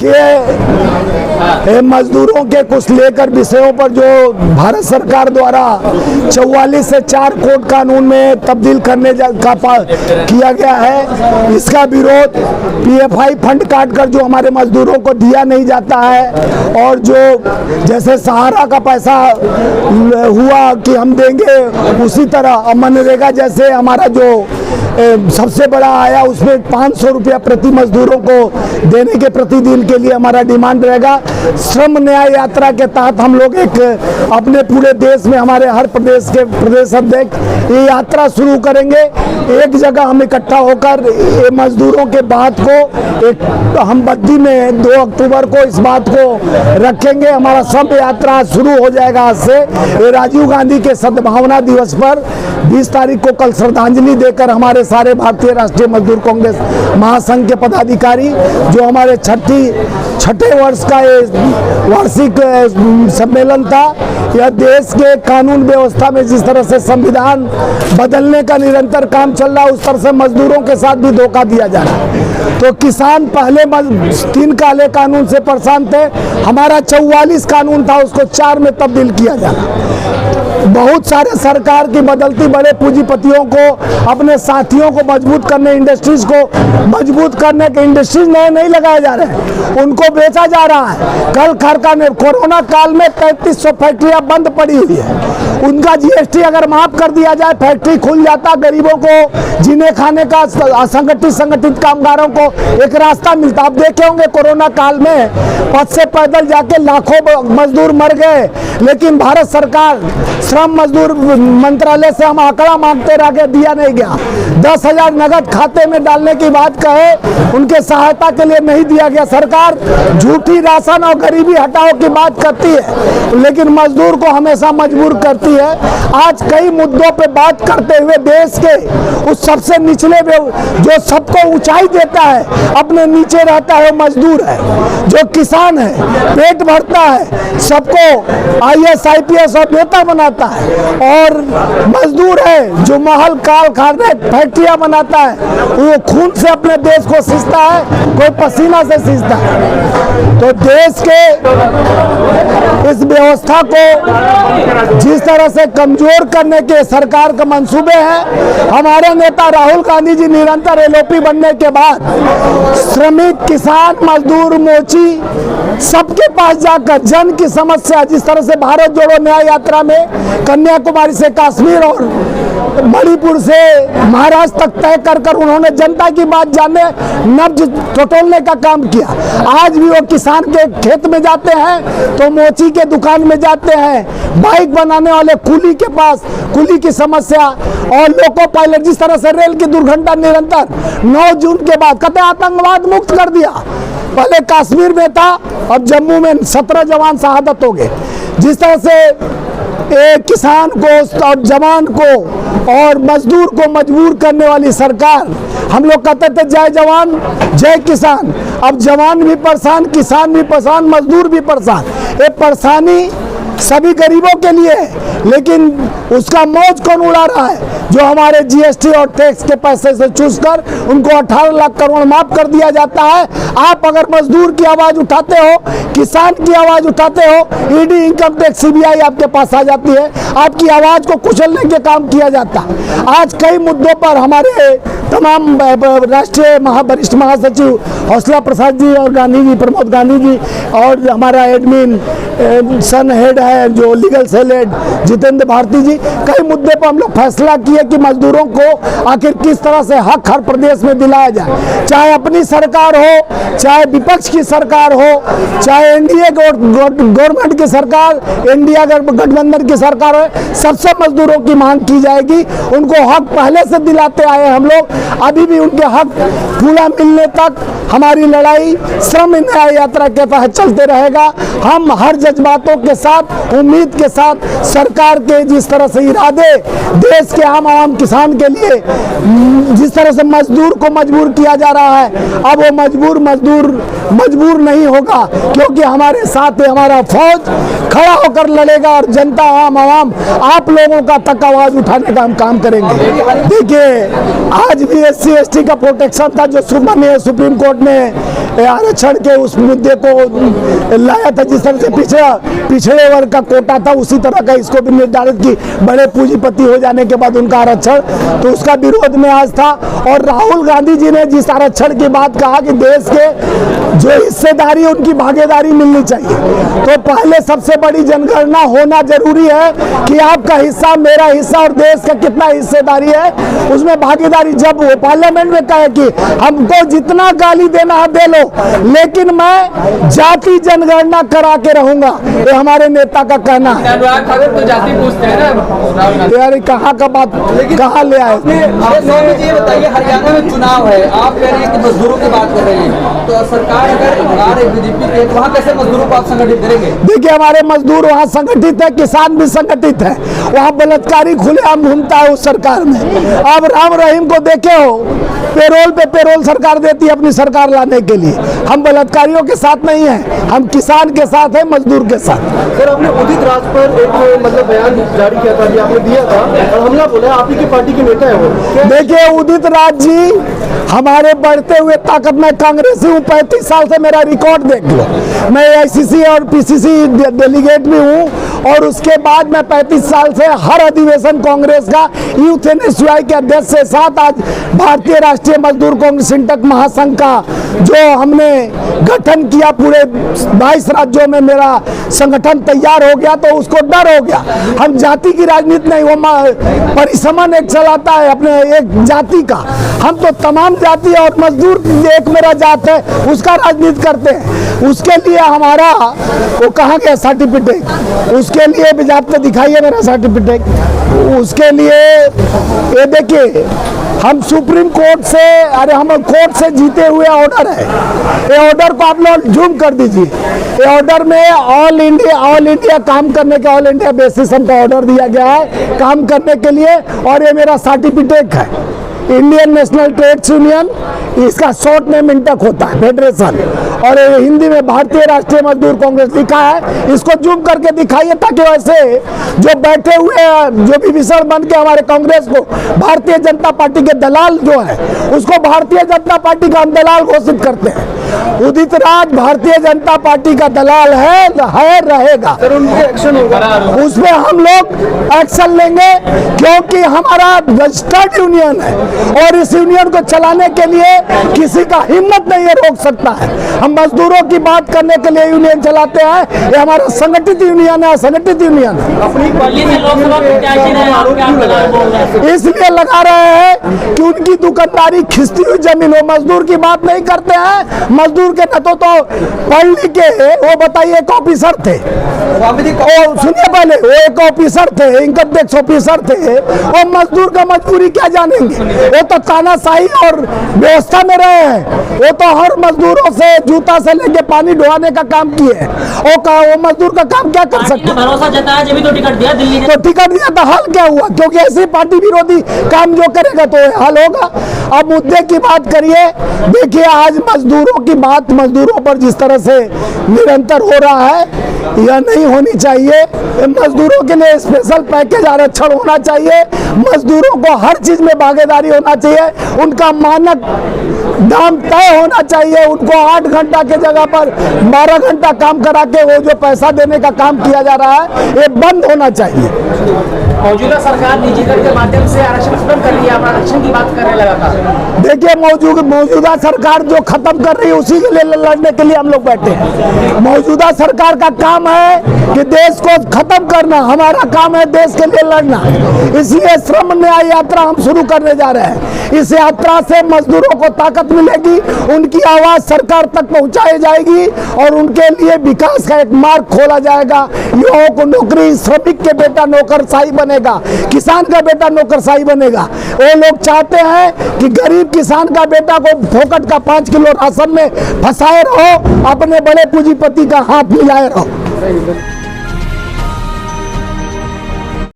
देखिए, मजदूरों के कुछ लेकर विषयों पर जो भारत सरकार द्वारा 44 से 4 कोड कानून में तब्दील करने किया गया है, इसका विरोध पीएफआई फंड काटकर जो हमारे मजदूरों को दिया नहीं जाता है, और जो जैसे सहारा का पैसा हुआ कि हम देंगे, उसी तरह मनरेगा जैसे हमारा जो सबसे बड़ा आया उसमें 500 रुपया प्रति मजदूरों को देने के प्रतिदिन के लिए हमारा डिमांड रहेगा। श्रम न्याय यात्रा के तहत हम लोग एक अपने पूरे देश में हमारे हर प्रदेश के प्रदेश अध्यक्ष ये यात्रा शुरू करेंगे। एक जगह हम इकट्ठा होकर ये मजदूरों के बात को एक हम बद्दी में 2 अक्टूबर को इस बात को रखेंगे। हमारा सब यात्रा शुरू हो जाएगा आज से। ये राजीव गांधी के सद्भावना दिवस पर 20 तारीख को कल श्रद्धांजलि देकर हमारे सारे भारतीय राष्ट्रीय मजदूर कांग्रेस महासंघ के पदाधिकारी जो हमारे छठे वर्ष का ये वार्षिक सम्मेलन था, यह देश के कानून व्यवस्था में जिस तरह से संविधान बदलने का निरंतर काम चल रहा है, उस तरह से मजदूरों के साथ भी धोखा दिया जा रहा है। तो किसान पहले 3 काले कानून से परेशान थे, हमारा 44 कानून था उसको 4 में तब्दील किया जा रहा। बहुत सारे सरकार की बदलती बड़े पूंजीपतियों को अपने साथियों को मजबूत करने, इंडस्ट्रीज को मजबूत करने के इंडस्ट्रीज नए नहीं लगाए जा रहे हैं, उनको बेचा जा रहा है। कल कारखाने कोरोना काल में 3300 फैक्ट्रियां बंद पड़ी हुई है, उनका जीएसटी अगर माफ कर दिया जाए, फैक्ट्री खुल जाता, गरीबों को जीने खाने का, संगठित कामगारों को एक रास्ता मिलता। आप देखे होंगे कोरोना काल में पथ से पैदल जाके लाखों मजदूर मर गए, लेकिन भारत सरकार श्रम मजदूर मंत्रालय से हम आंकड़ा मांगते रह गए, दिया नहीं गया। 10,000 नगद खाते में डालने की बात कहे, उनके सहायता के लिए नहीं दिया गया। सरकार झूठी राशन और गरीबी हटाओ की बात करती है, लेकिन मजदूर को हमेशा मजबूर करती है। आज कई मुद्दों पे बात करते हुए देश के उस सबसे निचले जो सबको ऊंचाई देता है, अपने नीचे रहता है, वो मजदूर है। जो किसान है, पेट भरता है, सबको IAS IPS और नेता बनाता है, और मजदूर है जो महल कारखाने फैक्ट्रियां बनाता है, वो खून से अपने देश को सींचता है, कोई पसीना से सींचता है। तो देश के इस व्यवस्था को जिस तरह से कमजोर करने के सरकार के मंसूबे हैं, हमारे नेता राहुल गांधी जी निरंतर LOP बनने के बाद श्रमिक, किसान, मजदूर, मोची सबके पास जाकर जन की समस्या, जिस तरह से भारत जोड़ो न्याय यात्रा में कन्याकुमारी से कश्मीर और मणिपुर से महाराष्ट्र तक तय कर उन्होंने जनता की बात जानने, नब्ज टटोलने का काम किया। आज भी वो किसान के खेत में जाते हैं तो मोची के दुकान में जाते हैं, बाइक बनाने वाले कुली के पास कुली की समस्या, और लोको पायलट, जिस तरह से रेल की दुर्घटना निरंतर 9 जून के बाद कहते आतंकवाद मुक्त कर दिया। पहले कश्मीर में था, अब जम्मू में 17 जवान शहादत हो गए। जिस तरह से एक किसान को और जवान को और मजदूर को मजबूर करने वाली सरकार, हम लोग कहते थे जय जवान जय किसान, अब जवान भी परेशान, किसान भी परेशान, मजदूर भी परेशान। ये परेशानी सभी गरीबों के लिए है, लेकिन उसका मौज कौन उड़ा रहा है? जो हमारे जीएसटी और टैक्स के पैसे से चूस कर उनको 18 लाख करोड़ माफ कर दिया जाता है। आप अगर मजदूर की आवाज उठाते हो, किसान की आवाज उठाते हो, ईडी, इनकम टैक्स, सीबीआई आपके पास आ जाती है, आपकी आवाज को कुचलने के काम किया जाता है। आज कई मुद्दों पर हमारे तमाम राष्ट्रीय वरिष्ठ महासचिव हौसला प्रसाद जी और गांधी जी, प्रमोद गांधी जी, और हमारा एडमिन सन हेड है जो legal cell head Jitendra Bharti ji, कई मुद्दे पर हम लोग फैसला किए कि मजदूरों को आखिर किस तरह से हक हर प्रदेश में दिलाया जाए, चाहे अपनी सरकार हो, चाहे विपक्ष की सरकार हो, चाहे एनडीए गवर्नमेंट की सरकार, इंडिया गठबंधन की सरकार हो, सबसे मजदूरों की मांग की जाएगी। उनको हक पहले से दिलाते आए हम लोग, अभी भी उनके हक पूरा मिलने तक हमारी लड़ाई श्रम न्याय यात्रा के तहत चलते रहेगा। हम हर जज्बातों के साथ, उम्मीद के साथ, सरकार के जिस तरह से इरादे देश के आम किसान के लिए जिस तरह से मजदूर को मजबूर किया जा रहा है, अब वो मजबूर नहीं होगा, क्योंकि हमारे साथ हमारा फौज खड़ा होकर लड़ेगा और जनता, आम आप लोगों का तक आवाज उठाने का हम काम करेंगे। देखिए, आज भी SC ST का प्रोटेक्शन था जो माननीय सुप्रीम कोर्ट ने आरक्षण के उस मुद्दे को लाया था, जिस तरह से पिछड़े वर्ग का कोटा था उसी तरह का इसको भी निर्धारित की, बड़े पूंजीपति हो जाने के बाद उनका आरक्षण, तो उसका विरोध में आज था। और राहुल गांधी जी ने जिस आरक्षण की बात कहा कि देश के जो हिस्सेदारी उनकी भागीदारी मिलनी चाहिए, तो पहले सबसे बड़ी जनगणना होना जरूरी है कि आपका हिस्सा, मेरा हिस्सा और देश का कितना हिस्सेदारी है उसमें भागीदारी। जब वो पार्लियामेंट में कहे कि हमको जितना गाली देना है दे लो, लेकिन मैं जाति जनगणना करा के रहूंगा, ये हमारे नेता का कहना है। तो जाति पूछते हैं ना यार, कहाँ का बात कहाँ ले आए? ये बताइए, हरियाणा में चुनाव है, आप कह रहे हैं कि मजदूरों की बात कर रहे हैं, तो सरकार अगर बना रही बीजेपी के, तो वहाँ कैसे मजदूरों को आप संगठित करेंगे? देखिए, हमारे मजदूर वहाँ संगठित है, किसान भी संगठित है, वहाँ बलात्कारी खुलेआम घूमता है उस सरकार में। अब राम रहीम को देखे हो, पेरोल पे पेरोल सरकार देती है अपनी सरकार लाने के लिए। हम बलात्कारियों के साथ नहीं है, हम किसान के साथ है, मजदूर के साथ। सर, आपने उदित राज पर एक मतलब बयान जारी किया था, आपने दिया था और हमला बोला, आप ही की पार्टी के नेता है वो। देखिए, उदित राज जी हमारे बढ़ते हुए ताकत में कांग्रेसी हूँ, 35 साल से मेरा रिकॉर्ड देख लो। मैं आईसीसी और पीसीसी डेलीगेट भी हूँ, और उसके बाद मैं 35 साल से हर अधिवेशन कांग्रेस का यूथ एनएसयूआई के अध्यक्ष से साथ, आज भारतीय राष्ट्रीय मजदूर कांग्रेस इंटक महासंघ का जो हमने गठन किया, पूरे 22 राज्यों में मेरा संगठन तैयार हो गया, तो उसको डर हो गया। हम जाति की राजनीति नहीं, वो परिसमन एक चलाता है अपने एक जाति का, हम तो तमाम जाति और मजदूर एक मेरा जात है उसका राजनीति करते हैं। उसके लिए हमारा वो कहाँ गया सर्टिफिकेट, उसके लिए भी आपको दिखाइए मेरा सर्टिफिकेट। उसके लिए ये देखिए, हम सुप्रीम कोर्ट से, अरे हम कोर्ट से जीते हुए ऑर्डर है, ये ऑर्डर को आप लोग जूम कर दीजिए। ये ऑर्डर में ऑल इंडिया काम करने के, ऑल इंडिया बेसिस हमको ऑर्डर दिया गया है काम करने के लिए, और ये मेरा सर्टिफिकेट है, इंडियन नेशनल ट्रेड्स यूनियन, इसका शॉर्ट नेम इंटक होता है, फेडरेशन, और हिंदी में भारतीय राष्ट्रीय मजदूर कांग्रेस लिखा है। इसको जूम करके दिखाइए, ताकि वैसे जो बैठे हुए जो भी विषण बन के हमारे कांग्रेस को भारतीय जनता पार्टी के दलाल जो है, उसको भारतीय जनता पार्टी का हम दलाल घोषित करते हैं। उदित राज भारतीय जनता पार्टी का दलाल है रहेगा। सर, उनके एक्शन होगा, उसमें हम लोग एक्शन लेंगे, क्योंकि हमारा रजिस्टर्ड यूनियन है, और इस यूनियन को चलाने के लिए किसी का हिम्मत नहीं है रोक सकता है। हम मजदूरों की बात करने के लिए यूनियन चलाते हैं, ये हमारा संगठित यूनियन है, संगठित यूनियन है। इसलिए लगा रहे हैं कि उनकी दुकानदारी खिसती हुई जमीन हो, मजदूर की बात नहीं करते हैं। मजदूर के न तो पढ़ लिख के वो बताइए एक ऑफिसर थे, सुनिए पहले, वो एक ऑफिसर थे, इनकम टैक्स ऑफिसर थे, और मजदूर का मजबूरी क्या जानेंगे? वो तो तानाशाही और व्यवस्था में रहे हैं, वो तो हर मजदूरों से जूता से लेके पानी ढोने का काम किए, वो मजदूर का काम क्या कर सकते? भरोसा जताया जब तो टिकट दिया दिल्ली ने, तो टिकट दिया तो हल क्या हुआ? क्योंकि ऐसी पार्टी विरोधी काम जो करेगा तो हल होगा। अब मुद्दे की बात करिए, देखिए आज मजदूरों की बात, मजदूरों पर जिस तरह से निरंतर हो रहा है, यह नहीं होनी चाहिए। मजदूरों के लिए स्पेशल पैकेज आरक्षण होना चाहिए, मजदूरों को हर चीज में भागीदारी होना चाहिए, उनका मानक दाम तय होना चाहिए, उनको 8 घंटा के जगह पर 12 घंटा काम करा के वो जो पैसा देने का काम किया जा रहा है, ये बंद होना चाहिए। मौजूदा सरकार डिजिटल के माध्यम से आरक्षण खत्म कर लिया, आरक्षण की बात करने लगा था। देखिए, मौजूदा सरकार जो खत्म कर रही है उसी के लिए लड़ने के लिए हम लोग बैठे हैं। मौजूदा सरकार का काम है कि देश को खत्म करना, हमारा काम है देश के लिए लड़ना। इसलिए श्रम न्याय यात्रा हम शुरू करने जा रहे हैं। इस यात्रा से मजदूरों को ताकत मिलेगी, उनकी आवाज सरकार तक पहुंचाई जाएगी, और उनके लिए विकास का एक मार्ग खोला जाएगा। युवाओं को नौकरी, श्रमिक के बेटा नौकरशाही बनेगा, किसान का बेटा नौकरशाही बनेगा। वो लोग चाहते हैं कि गरीब किसान का बेटा को फोकट का 5 किलो राशन में फंसाए रहो, अपने बड़े पूंजीपति का हाथ मिलाए रहो।